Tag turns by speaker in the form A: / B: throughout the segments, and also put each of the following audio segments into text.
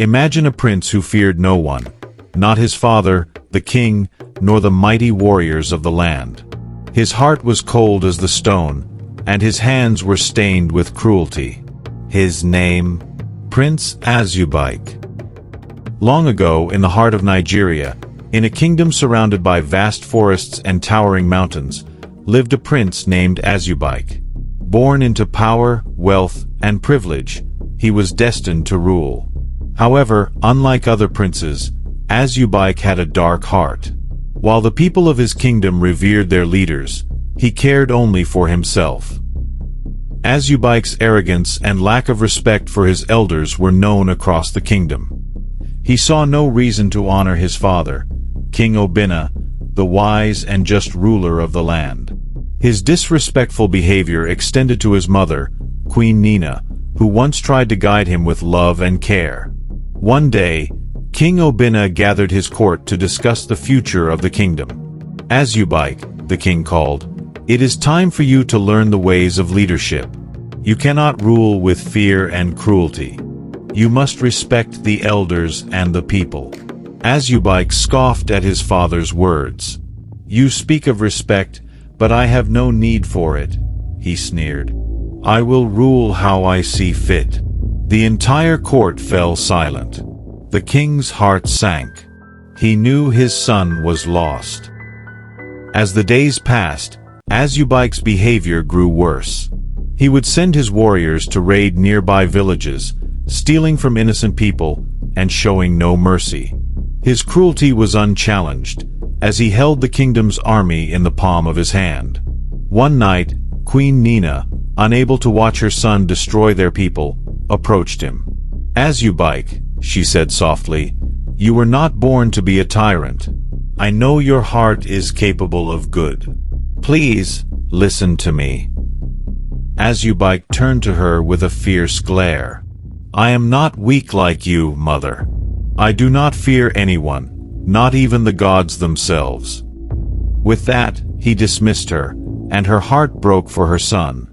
A: Imagine a prince who feared no one, not his father, the king, nor the mighty warriors of the land. His heart was cold as the stone, and his hands were stained with cruelty. His name? Prince Azubuike. Long ago, in the heart of Nigeria, in a kingdom surrounded by vast forests and towering mountains, lived a prince named Azubuike. Born into power, wealth, and privilege, he was destined to rule. However, unlike other princes, Azubuike had a dark heart. While the people of his kingdom revered their leaders, he cared only for himself. Azubuike's arrogance and lack of respect for his elders were known across the kingdom. He saw no reason to honor his father, King Obinna, the wise and just ruler of the land. His disrespectful behavior extended to his mother, Queen Nina, who once tried to guide him with love and care. One day, King Obinna gathered his court to discuss the future of the kingdom. Azubuike, the king called, "It is time for you to learn the ways of leadership. You cannot rule with fear and cruelty. You must respect the elders and the people." Azubuike scoffed at his father's words. "You speak of respect, but I have no need for it," he sneered. "I will rule how I see fit." The entire court fell silent. The king's heart sank. He knew his son was lost. As the days passed, Azubuike's behavior grew worse. He would send his warriors to raid nearby villages, stealing from innocent people and showing no mercy. His cruelty was unchallenged, as he held the kingdom's army in the palm of his hand. One night, Queen Nina, unable to watch her son destroy their people, approached him. "Azubuike," she said softly, "you were not born to be a tyrant. I know your heart is capable of good. Please, listen to me." Azubuike turned to her with a fierce glare. "I am not weak like you, mother. I do not fear anyone, not even the gods themselves." With that, he dismissed her, and her heart broke for her son.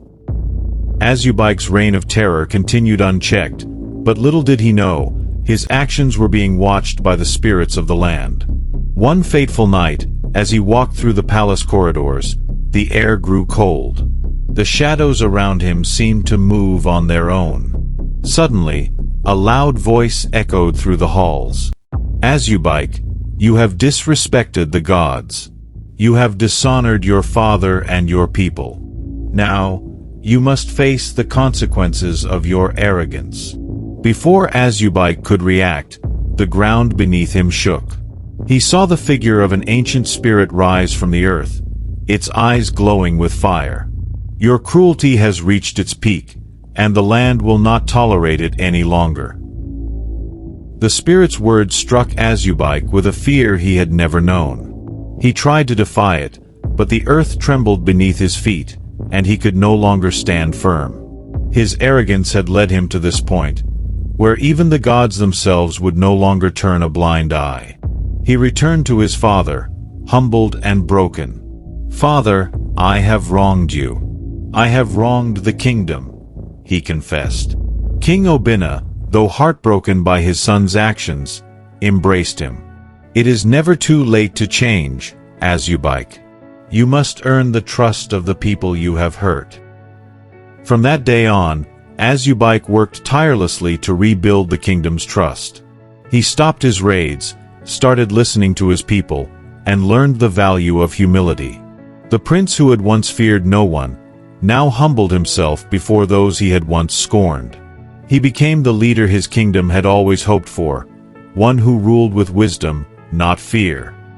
A: Azubuike's reign of terror continued unchecked, but little did he know, his actions were being watched by the spirits of the land. One fateful night, as he walked through the palace corridors, the air grew cold. The shadows around him seemed to move on their own. Suddenly, a loud voice echoed through the halls. "Azubuike, you have disrespected the gods. You have dishonored your father and your people. Now, you must face the consequences of your arrogance." Before Azubuike could react, the ground beneath him shook. He saw the figure of an ancient spirit rise from the earth, its eyes glowing with fire. "Your cruelty has reached its peak, and the land will not tolerate it any longer." The spirit's words struck Azubuike with a fear he had never known. He tried to defy it, but the earth trembled beneath his feet, and he could no longer stand firm. His arrogance had led him to this point, where even the gods themselves would no longer turn a blind eye. He returned to his father, humbled and broken. "Father, I have wronged you. I have wronged the kingdom," he confessed. King Obinna, though heartbroken by his son's actions, embraced him. "It is never too late to change, Azubuike. You must earn the trust of the people you have hurt." From that day on, Azubuike worked tirelessly to rebuild the kingdom's trust. He stopped his raids, started listening to his people, and learned the value of humility. The prince who had once feared no one, now humbled himself before those he had once scorned. He became the leader his kingdom had always hoped for, one who ruled with wisdom, not fear.